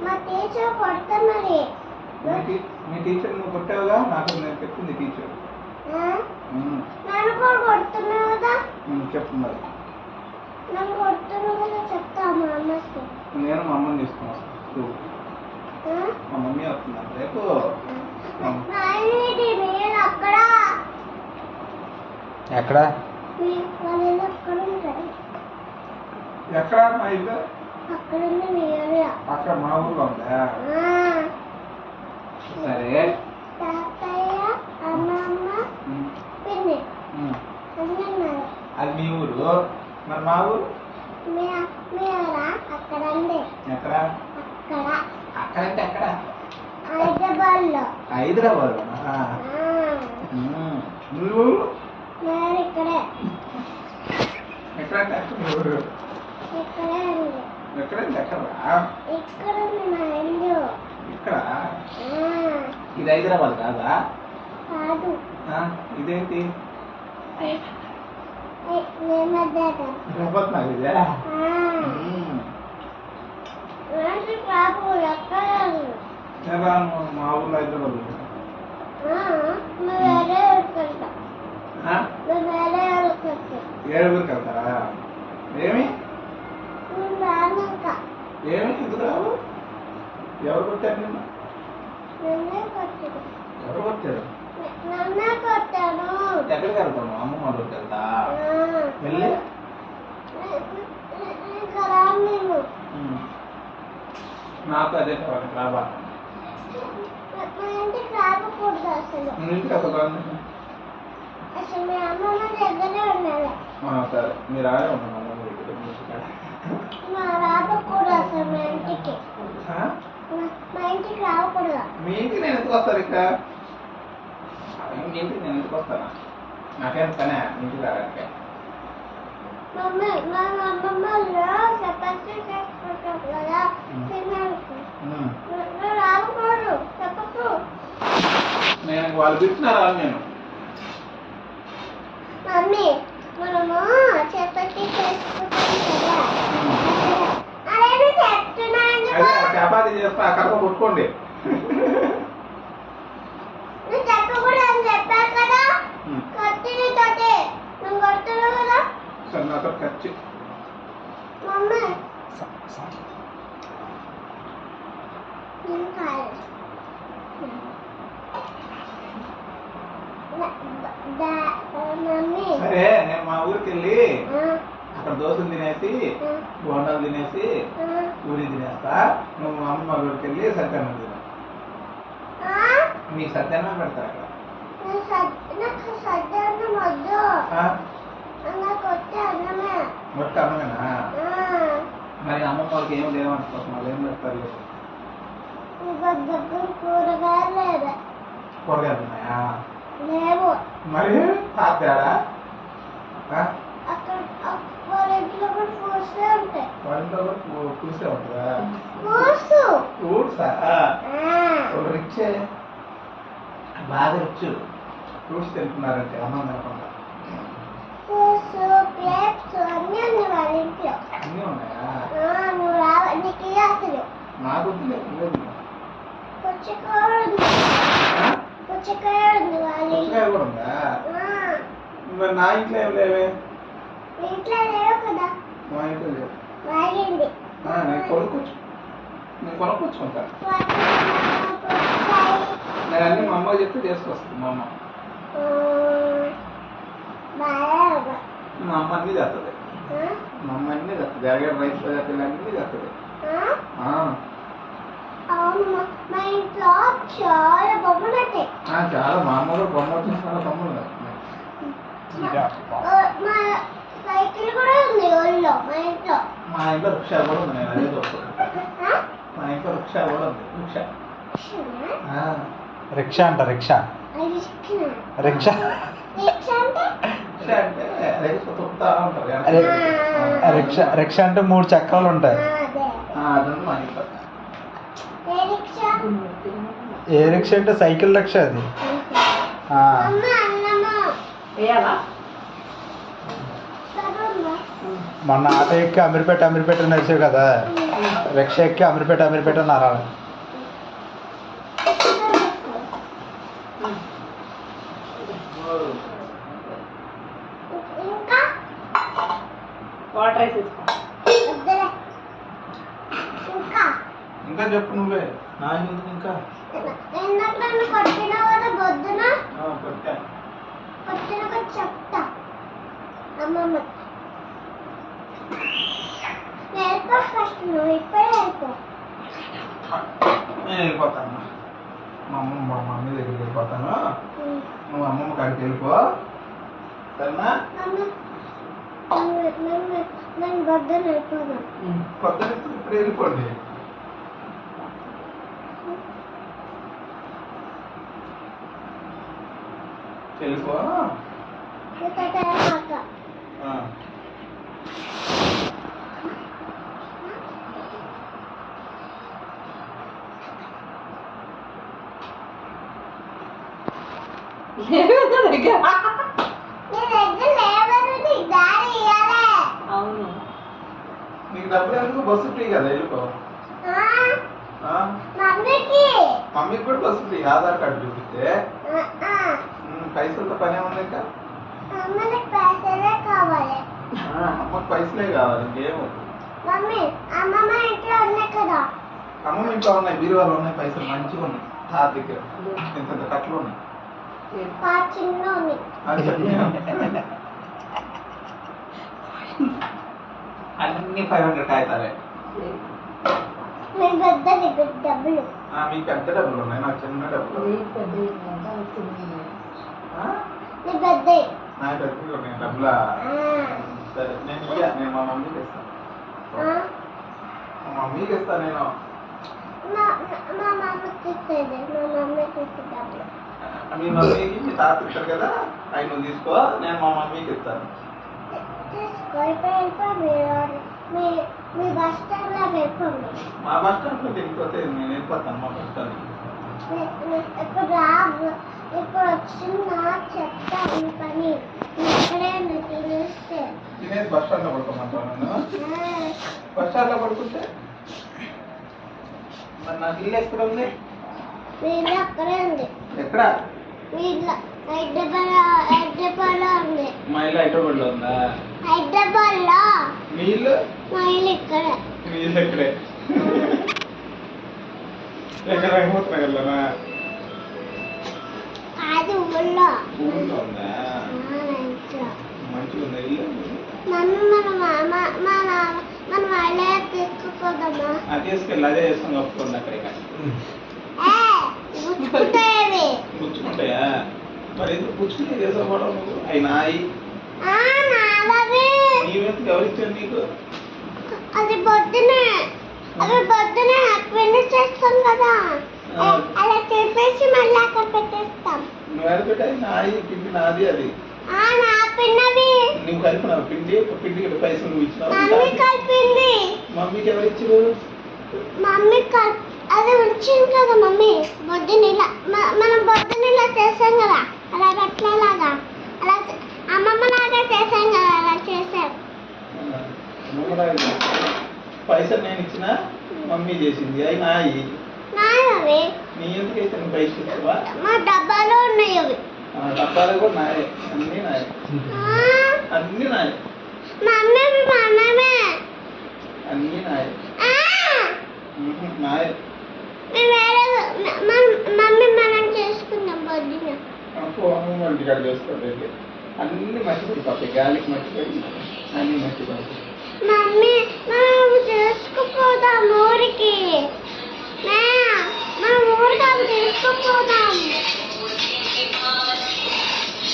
మా టీచర్ కొడుతున్నది. మీ టీచర్ నువ్వు కొట్టావుగా? నాకు నేను చెప్పింది టీచర్. నన్ను కూడా కొడుతున్నావు కదా? చెప్పు మరి. నన్ను కొడుతున్నావు కదా, చెప్తా మా అమ్మకి. నేను మా అమ్మని తీసుకుని వస్తాను. మా మమ్మీ వస్తున్నాను రేపు. అక్కడ ఎక్కడ ఎక్కడ మా ఇల్లు? అక్కడ మా ఊర్లో ఉందా? సరే. తాతయ్య, అమ్మమ్మ, పిన్ని అది మీ ఊరు, మరి మా ఊరు అక్కడ ఎక్కడ? అక్కడ అక్కడంటే ఎక్కడ? హైదరాబాద్ లో. నువ్వు ఇక్కడే ఎక్కడంటే అక్కడ మీ ఊరు? ఇక్కడే ఉంది. ఎక్కడంటే ఎక్కడ? ఇక్కడ ఉంది మా ఇల్లు. ఇక్కడ? ఇది హైదరాబాద్ కాదా? కాదు. ఇదేంటి? మా ఊర్లో హైదరాబాద్ ఏడుగురికి వెళ్తారా? ఏమి ఏమి ఎందుకు రావు? ఎవరు కొట్టారు నిన్ను? ఎవరు కొట్టారు? ఎక్కడికి వెళ్తాను? అమ్మమ్మ వాళ్ళకి వెళ్తా. వెళ్ళి నాకు అదే కావాలి. రాబా ఇంటికి రాకూడదు అసలు. ఇంటికి అసలు అసలు మీ అమ్మమ్మ దగ్గరే ఉండాలి. సరే మీరు ఆడే ఉన్నాను అమ్మమ్మ దగ్గర. రాకూడదు అసలు మా ఇంటికి. మా ఇంటికి రాకూడదు. మీ ఇంటికి నేను ఎందుకు వస్తాను? ఇక్కడ మీ ఇంటికి నేను ఎందుకు వస్తానా? నాకేం పనే ఇంటికి రావడానికి? మమ్మీ మా అమ్మమ్మలో చపాతీ చేసుకుంటాం కదా, తినడానికి రాకూడదు. చెప్పకు. నేను వాళ్ళు పిలిచినారా? నేను మమ్మీ మనము చపాతీ చేసుకుంటాం కదా, అదే చెప్తున్నా. చపాతీ చేస్తా, కర్ర కొట్టుకోండి. నువ్వు చెప్పకూడదు అని చెప్పా కదా. కత్తిని తోటి నువ్వు కొడుతున్నావు కదా. సరే నాతో ఖర్చు. మమ్మీ సరే నేను మా ఊరికి వెళ్ళి అక్కడ దోశలు తినేసి బోండాలు తినేసి పూరి తినేస్తా. నువ్వు మా అమ్మ ఊరికి వెళ్ళి సత్యాన్నం తిన. నీకు సత్యాన్నం పెడతా అక్కడ. మొట్ట అన్నమేనా? మరి అమ్మమ్మ వాళ్ళకి ఏం లేవనుకోసం వాళ్ళు ఏం పెడతారు? కూరగాయలు ఉన్నాయా? లేవు. మరి తాతేడా? వాళ్ళ ఇంట్లో కూడా పూసే ఉంటాయి. వాళ్ళ ఇంట్లో కూడా పూసే ఉంటుందా? ఫ్రూట్సా? రిచ్చే, బాగా రిచ్. ఫ్రూట్స్ తింటున్నారంటే అన్నం తినకుండా. అన్నీ ఉన్నాయి వాళ్ళ ఇంట్లో. అన్నీ ఉన్నాయా? నువ్వు రావ, నీకు అసలు నాకు లేదు. పుచ్చకాయ ఉంది. పుచ్చకాయ ఉంది వాళ్ళ పుచ్చకాయ కూడా ఉందా? మరి నా ఇంట్లో ఏం లేవే. ఇంట్లో లేవు కదా. మా ఇంట్లో లేవు. వాగింది. నేను కొనుక్కొచ్చుకుంటా. నేను అన్ని మా అమ్మకి చెప్తే చేసుకొస్తాను. మా అమ్మ మా అమ్మ అన్నీ చేస్తుంది. మా అమ్మ అన్నీ చేస్తుంది. అడిగారు రైస్ పిల్లలు అన్నీ చేస్తుంది. అవును, మా ఇంట్లో చాలా బొమ్మలు ఉంటాయి. చాలా మా అమ్మ కూడా బొమ్మ వచ్చిన చాలా బొమ్మలు వస్తున్నాయి. మా సైకిల్ కూడా ఉంది ఊళ్ళో. మా ఇంట్లో రిక్షా కూడా ఉంది. నేను అదే చూస్తాను. మా ఇంట్లో రిక్షా కూడా ఉంది. రిక్షా అంట. రిక్షా రిక్షా రిక్షా అంటే 3 చక్రాలు ఉంటాయి. ఏ రిక్షా అంటే సైకిల్ రిక్షా అది. మొన్న ఆటో ఎక్కి అమీర్పేట నడిచావు కదా, రిక్షా ఎక్కి అమీర్పేట నరాలి. ఇంకా వాటర్ రైస్ తీసుకో. వద్దులే. ఇంకా ఇంకా చెప్పు నువ్వే, నా ఎందుకు ఇంకా ఇందాక నన్ను కొట్టిన కదా బొద్దున కొట్టా. కొట్టిన కూడా చెప్తా అమ్మమ్మ. వెళ్ళిపో ఫస్ట్, నువ్వు ఇప్పుడే వెళ్ళిపో. నేను వెళ్ళిపోతాను, మా మమ్మీ దగ్గరికి వెళ్ళిపోతాను. నువ్వు అమ్మమ్మ కాడికి వెళ్ళిపో, సరేనా? నేను బొద్దున వెళ్ళిపోదాం. పొద్దున ఇప్పుడు వెళ్ళిపోండి. వెళ్ళిపో. ఆ. అవును, నీకు డబ్బులు ఎందుకు? బస్సు ఫ్రీ కదా, వెళ్ళిపో. మమ్మీకి కూడా బస్సు ఫ్రీ, ఆధార్ కార్డు చూపిస్తే. పైసలతో పనే ఉంది ఇంకా. పైసలే కావాలి. అమ్మకి పైసలే కావాలి, ఇంకేం వద్దు. మమ్మీ అమ్మమ్మ ఇంట్లో ఉన్నాయి కదా. అమ్మమ్మ ఇంట్లో ఉన్నాయి, బీరువాలో ఉన్నాయి పైసలు, మంచిగా ఉన్నాయి. తాత దగ్గర ఇంత కట్లు ఉన్నాయి. చిన్న ఉన్నాయి. అది చెప్పాను. అన్ని 500 కాగితాలే. మీ పెద్ద డబ్బులు. మీకు పెద్ద డబ్బులు ఉన్నాయి, నాకు చిన్న డబ్బులు. నీ పెద్ద నాకు పెద్దగా ఉన్నాయి డబ్బులా. సరే, నేను మా మమ్మీకి ఇస్తాను. మా మమ్మీకి ఇస్తాను నేను. మా మమ్మీకి ఇస్తుంది. మా మమ్మీకి ఇస్తుంది డబ్బులు. మీ మమ్మీకి మీ తాత ఇస్తారు కదా, అవి నువ్వు తీసుకో, నేను మా మమ్మీకి ఇస్తాను. తీసుకో, ఇప్పుడు మీ బస్ స్టాండ్ లో వెళ్ళిపోండి. మా బస్ స్టాండ్లో వెళ్ళిపోతే నేను వెళ్ళిపోతాను మా బస్ స్టాండ్కి. ఇప్పుడు రాదు, ఇప్పుడు వచ్చిందా చెప్తా ఈ పని. ఇక్కడే తినేస్తే తినేసి బస్ స్టాండ్లో పడుకోమంటావు నన్ను? బస్ స్టాండ్లో పడుకుంటే మరి నాకు ఇల్లు ఎక్కడ ఉంది? వీళ్ళు అక్కడే ఉంది. ఎక్కడ? వీళ్ళ హైదరాబాద్ లో ఉంది. మా ఇల్లు హైదరాబాద్లో ఉందా? హైదరాబాద్ లో. మీ ఇల్లు? మా ఇల్లు ఇక్కడే. మీ ఇల్లు ఎక్కడే? ఎక్కడ? రంగమూర్తి నగర్లోనా? అది ఊళ్ళో. ఊళ్ళో ఉందా? ఇంట్లో. మంచిగా ఉందా ఇల్లు? మమ్మీ మన వాళ్ళే తీసుకుపోదామా? అది తీసుకెళ్ళి అదే చేసుకుని కప్పుకోండి అక్కడికి. గుచ్చుకుంటాయి. పుచ్చుకుంటాయా? మరి ఎందుకు పుచ్చుకునే చేసుకోవడం నువ్వు? అవి నాయి. నీవెందుకు ఎవరిచ్చారు నీకు? అది పొద్దునే ఫినిష్ చేస్తాం కదా, అలా చెప్పేసి మళ్ళీ అక్కడ పెట్టేస్తాం. నువ్వు ఎక్కడ పెట్టాయి? నాయి, పిండి నాది. అది నా పిన్నవి. నువ్వు కలిపినావు పిండి, పిండికి పైసలు నువ్వు ఇచ్చినావు. మమ్మీ కలిపింది. మమ్మీకి ఎవరు ఇచ్చారు? మమ్మీ అది ఉంచింది కదా మమ్మీ. బొద్దునిలా మనం బొద్దునిలా చేసాం కదా, అలా అట్లాలాగా అలా అమ్మమ్మ లాగా చేసాం కదా, అలా చేసాం. పైసలు నేను ఇచ్చిన, మమ్మీ చేసింది. అవి నాయి. నాయవి. నీ ఎందుకైతే నువ్వు పైసలు ఇచ్చావా? మా డబ్బాలో ఉన్నాయి అవి. డబ్బాలు కూడా నాయే, అన్నీ నాయే, అన్నీ నాయే. మమ్మీ మనమే. అన్నీ నాయే, నాయే. మమ్మీ మనం చేసుకుందాం పొద్దున. అమ్మ ఇంటికాడ చేసుకోండి. అన్ని మర్చిపోయి గాలికి మర్చిపోయి అన్ని మర్చిపోయి. మమ్మీ మనం చేసుకుపోదాం ఊరికి. మనం ఊరికి అవి తీసుకుపోదాం.